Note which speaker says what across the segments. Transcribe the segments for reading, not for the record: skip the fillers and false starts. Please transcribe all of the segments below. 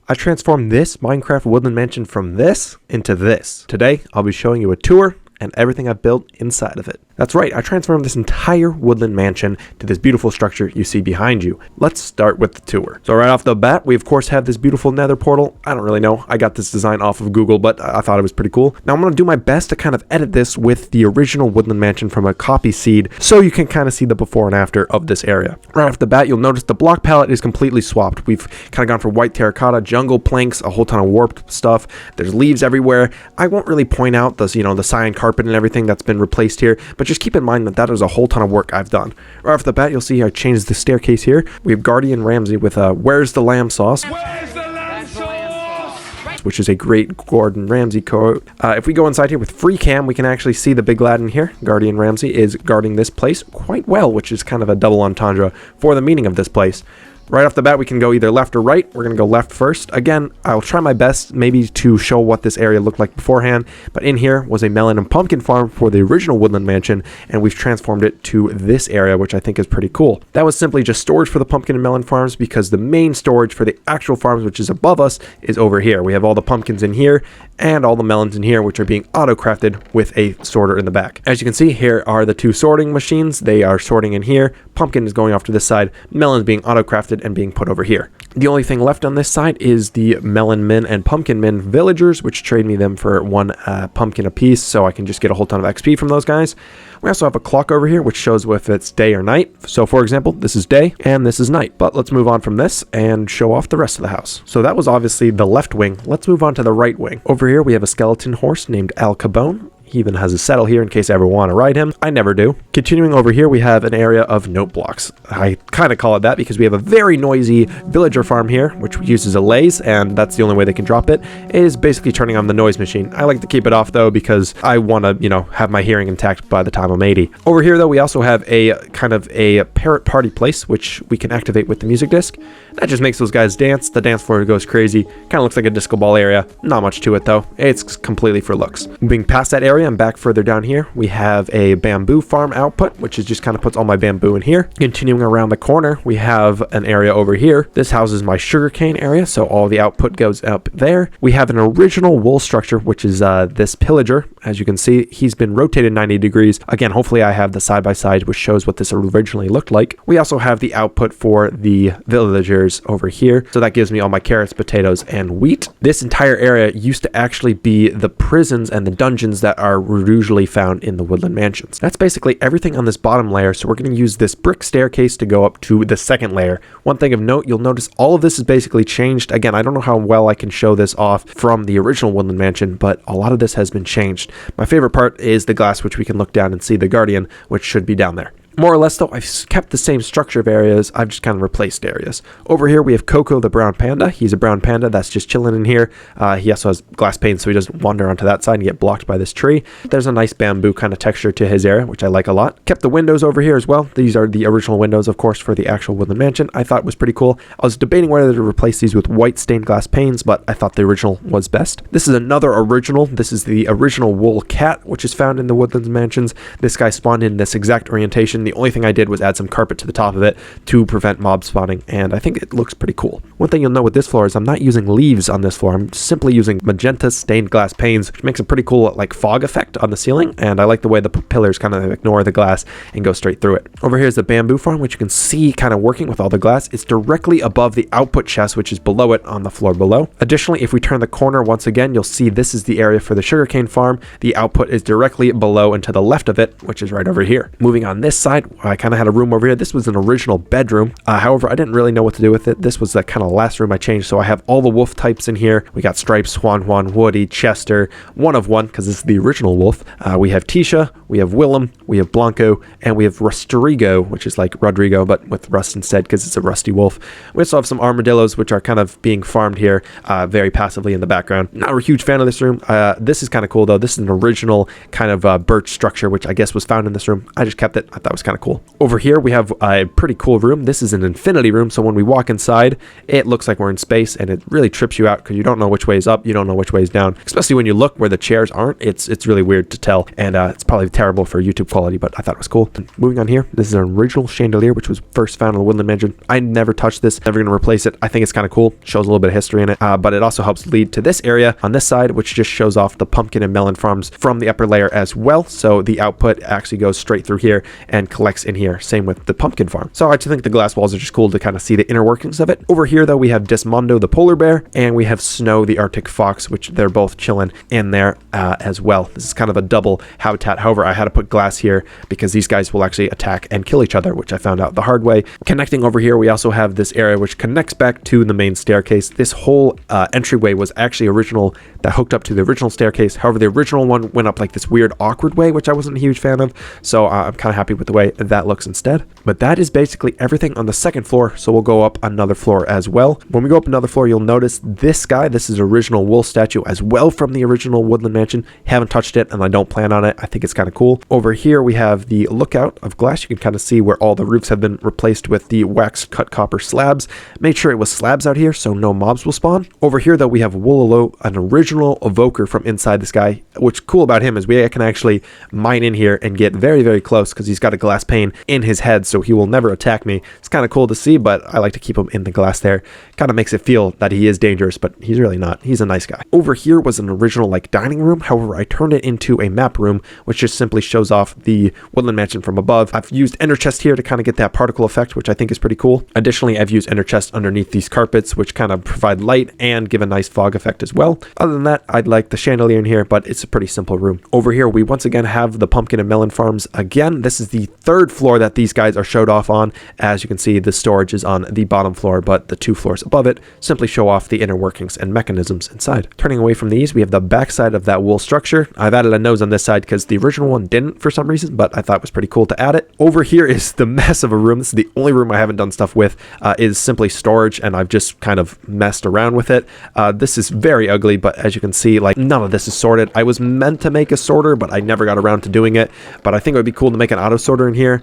Speaker 1: I transformed this Minecraft Woodland Mansion from this into this. Today, I'll be showing you a tour and everything I've built inside of it. That's right, I transformed this entire Woodland Mansion to this beautiful structure you see behind you. Let's start with the tour. So right off the bat, we of course have this beautiful nether portal. I don't really know, I got this design off of Google, but I thought it was pretty cool. Now I'm going to do my best to kind of edit this with the original Woodland Mansion from a copy seed, so you can kind of see the before and after of this area. Right off the bat, you'll notice the block palette is completely swapped. We've kind of gone for white terracotta, jungle planks, a whole ton of warped stuff. There's leaves everywhere. I won't really point out the, the cyan carpet and everything that's been replaced here, but just keep in mind that that is a whole ton of work I've done. Right off the bat, you'll see I changed the staircase here. We have Guardian Ramsay with Where's the Lamb Sauce? Where's the lamb sauce? Which is a great Gordon Ramsay quote. If we go inside here with free cam, we can actually see the big lad in here. Guardian Ramsay is guarding this place quite well, which is kind of a double entendre for the meaning of this place. Right off the bat, we can go either left or right. We're going to go left first. Again, I'll try my best maybe to show what this area looked like beforehand, but in here was a melon and pumpkin farm for the original Woodland Mansion, and we've transformed it to this area, which I think is pretty cool. That was simply just storage for the pumpkin and melon farms, because the main storage for the actual farms, which is above us, is over here. We have all the pumpkins in here and all the melons in here, which are being auto-crafted with a sorter in the back. As you can see, here are the two sorting machines. They are sorting in here. Pumpkin is going off to this side. Melon is being auto-crafted and being put over here. The only thing left on this side is the melon min and pumpkin min villagers, which trade me them for one pumpkin apiece, so I can just get a whole ton of XP from those guys. We also have a clock over here, which shows if it's day or night. So for example, this is day and this is night. But let's move on from this and show off the rest of the house. So that was obviously the left wing. Let's move on to the right wing. Over here, we have a skeleton horse named Al Cabone. He even has a saddle here in case I ever want to ride him. I never do. Continuing over here, we have an area of note blocks. I kind of call it that because we have a very noisy villager farm here, which uses a laze, and that's the only way they can drop it, is basically turning on the noise machine. I like to keep it off though, because I want to, have my hearing intact by the time I'm 80. Over here though, we also have a kind of a parrot party place, which we can activate with the music disc. That just makes those guys dance. The dance floor goes crazy. Kind of looks like a disco ball area. Not much to it though. It's completely for looks. Moving past that area, and back further down here, we have a bamboo farm output, which is just kind of puts all my bamboo in here. Continuing around the corner, we have an area over here. This houses my sugarcane area, so all the output goes up there. We have an original wool structure, which is this pillager. As you can see, he's been rotated 90 degrees. Again, hopefully I have the side-by-side, which shows what this originally looked like. We also have the output for the villagers over here, so that gives me all my carrots, potatoes, and wheat. This entire area used to actually be the prisons and the dungeons that are usually found in the Woodland Mansions. That's basically everything on this bottom layer, so we're going to use this brick staircase to go up to the second layer. One thing of note, you'll notice all of this is basically changed. Again, I don't know how well I can show this off from the original Woodland Mansion, but a lot of this has been changed. My favorite part is the glass, which we can look down and see the Guardian, which should be down there. More or less though, I've kept the same structure of areas, I've just kind of replaced areas. Over here we have Coco the brown panda. He's a brown panda that's just chilling in here. He also has glass panes, so he doesn't wander onto that side and get blocked by this tree. There's a nice bamboo kind of texture to his area, which I like a lot. Kept the windows over here as well. These are the original windows, of course, for the actual Woodland Mansion. I thought it was pretty cool. I was debating whether to replace these with white stained glass panes, but I thought the original was best. This is another original. This is the original wool cat, which is found in the Woodland Mansions. This guy spawned in this exact orientation. The only thing I did was add some carpet to the top of it to prevent mob spawning, and I think it looks pretty cool. One thing you'll know with this floor is I'm not using leaves on this floor. I'm simply using magenta stained glass panes, which makes a pretty cool like fog effect on the ceiling, and I like the way the pillars kind of ignore the glass and go straight through it. Over here is the bamboo farm, which you can see kind of working with all the glass. It's directly above the output chest, which is below it on the floor below. Additionally, if we turn the corner once again, you'll see this is the area for the sugarcane farm. The output is directly below and to the left of it, which is right over here. Moving on this side, I kind of had a room over here. This was an original bedroom. However, I didn't really know what to do with it. This was the kind of last room I changed, so I have all the wolf types in here. We got Stripes, Swan, Woody, Chester, one of one, because this is the original wolf. We have Tisha, we have Willem, we have Blanco, and we have Rustrigo, which is like Rodrigo, but with rust instead, because it's a rusty wolf. We also have some armadillos, which are kind of being farmed here very passively in the background. Not a huge fan of this room. This is kind of cool, though. This is an original kind of birch structure, which I guess was found in this room. I just kept it. I thought it was kind of kind of cool. Over here, we have a pretty cool room. This is an infinity room, so when we walk inside, it looks like we're in space, and it really trips you out because you don't know which way is up, you don't know which way is down, especially when you look where the chairs aren't. It's really weird to tell, and it's probably terrible for YouTube quality, but I thought it was cool. And moving on here, this is an original chandelier, which was first found in the Woodland Mansion. I never touched this, never going to replace it. I think it's kind of cool, shows a little bit of history in it, but it also helps lead to this area on this side, which just shows off the pumpkin and melon farms from the upper layer as well. So the output actually goes straight through here and collects in here. Same with the pumpkin farm. So I actually think the glass walls are just cool to kind of see the inner workings of it. Over here, though, we have Desmondo the polar bear, and we have Snow the Arctic fox, which they're both chilling in there as well. This is kind of a double habitat. However, I had to put glass here because these guys will actually attack and kill each other, which I found out the hard way. Connecting over here, we also have this area which connects back to the main staircase. This whole entryway was actually original, that hooked up to the original staircase. However, the original one went up like this weird awkward way, which I wasn't a huge fan of, so I'm kind of happy with the way that looks instead. But that is basically everything on the second floor, so we'll go up another floor as well. When we go up another floor, you'll notice this guy. This is original wool statue as well from the original Woodland Mansion. Haven't touched it, and I don't plan on it. I think it's kind of cool. Over here, we have the lookout of glass. You can kind of see where all the roofs have been replaced with the wax cut copper slabs. Made sure it was slabs out here so no mobs will spawn. Over here, though, we have Woolalo, an original evoker from inside this guy. What's cool about him is we can actually mine in here and get very, very close because he's got a glass pane in his head, so he will never attack me. It's kind of cool to see, but I like to keep him in the glass there. Kind of makes it feel that he is dangerous, but he's really not. He's a nice guy. Over here was an original like dining room. However, I turned it into a map room, which just simply shows off the Woodland Mansion from above. I've used ender chest here to kind of get that particle effect, which I think is pretty cool. Additionally, I've used ender chest underneath these carpets, which kind of provide light and give a nice fog effect as well. Other than that, I'd like the chandelier in here, but it's a pretty simple room. Over here, we once again have the pumpkin and melon farms again. This is the third floor that these guys are showed off on. As you can see, the storage is on the bottom floor, but the 2 floors above it simply show off the inner workings and mechanisms inside. Turning away from these, we have the back side of that wool structure. I've added a nose on this side because the original one didn't for some reason, but I thought it was pretty cool to add it. Over here is the mess of a room. This is the only room I haven't done stuff with, is simply storage, and I've just kind of messed around with it. This is very ugly, but as you can see, like none of this is sorted. I was meant to make a sorter, but I never got around to doing it. But I think it would be cool to make an auto sorter in here,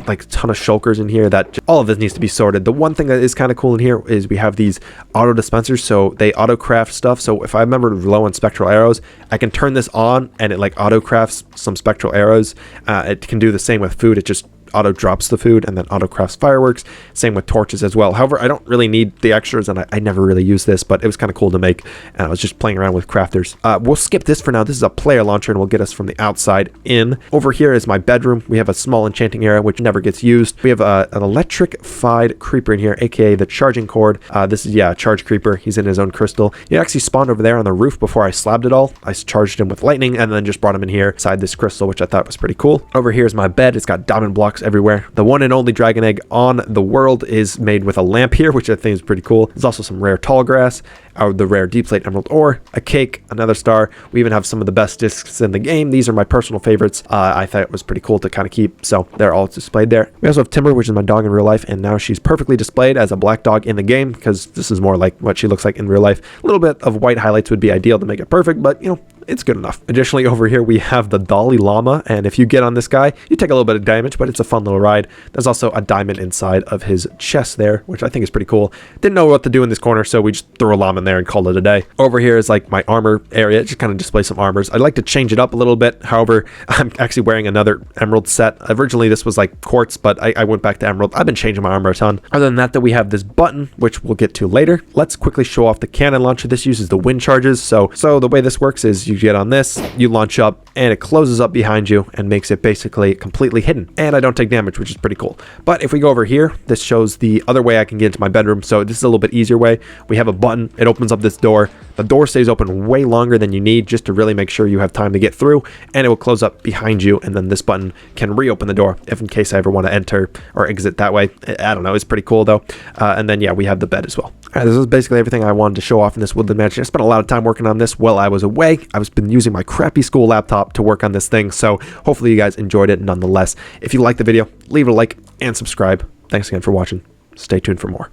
Speaker 1: like a ton of shulkers in here. That all of this needs to be sorted. The one thing that is kind of cool in here is we have these auto dispensers, so they auto craft stuff. So if I remember low on spectral arrows, I can turn this on and it like auto crafts some spectral arrows. It can do the same with food. It just auto drops the food and then auto crafts fireworks. Same with torches as well. However, I don't really need the extras, and I never really use this, but it was kind of cool to make, and I was just playing around with crafters. We'll skip this for now. This is a player launcher and will get us from the outside in. Over here is my bedroom. We have a small enchanting area which never gets used. We have an electrified creeper in here, aka the charging cord. This is a charge creeper. He's in his own crystal. He actually spawned over there on the roof before I slabbed it all. I charged him with lightning and then just brought him in here inside this crystal, which I thought was pretty cool. Over here is my bed. It's got diamond blocks everywhere. The one and only dragon egg on the world is made with a lamp here, which I think is pretty cool. There's also some rare tall grass, the rare deep slate emerald ore, a cake, another star. We even have some of the best discs in the game. These are my personal favorites. I thought it was pretty cool to kind of keep, so they're all displayed there. We also have Timber, which is my dog in real life, and now she's perfectly displayed as a black dog in the game because this is more like what she looks like in real life. A little bit of white highlights would be ideal to make it perfect, but you know, it's good enough. Additionally, over here we have the Dalai Lama, and if you get on this guy, you take a little bit of damage, but it's a fun little ride. There's also a diamond inside of his chest there, which I think is pretty cool. Didn't know what to do in this corner, so we just threw a llama in there and called it a day. Over here is like my armor area. It just kind of displays some armors. I'd like to change it up a little bit. However, I'm actually wearing another emerald set. Originally, this was like quartz, but I went back to emerald. I've been changing my armor a ton. Other than that, we have this button, which we'll get to later. Let's quickly show off the cannon launcher. This uses the wind charges. So the way this works is you get on this, you launch up, and it closes up behind you and makes it basically completely hidden. And I don't take damage, which is pretty cool. But if we go over here, this shows the other way I can get into my bedroom. So this is a little bit easier way. We have a button. It opens up this door. The door stays open way longer than you need just to really make sure you have time to get through, and it will close up behind you, and then this button can reopen the door if in case I ever want to enter or exit that way. I don't know. It's pretty cool though. And then we have the bed as well. All right, this is basically everything I wanted to show off in this Woodland Mansion. I spent a lot of time working on this while I was away. I've been using my crappy school laptop to work on this thing, so hopefully you guys enjoyed it nonetheless. If you liked the video, leave a like and subscribe. Thanks again for watching. Stay tuned for more.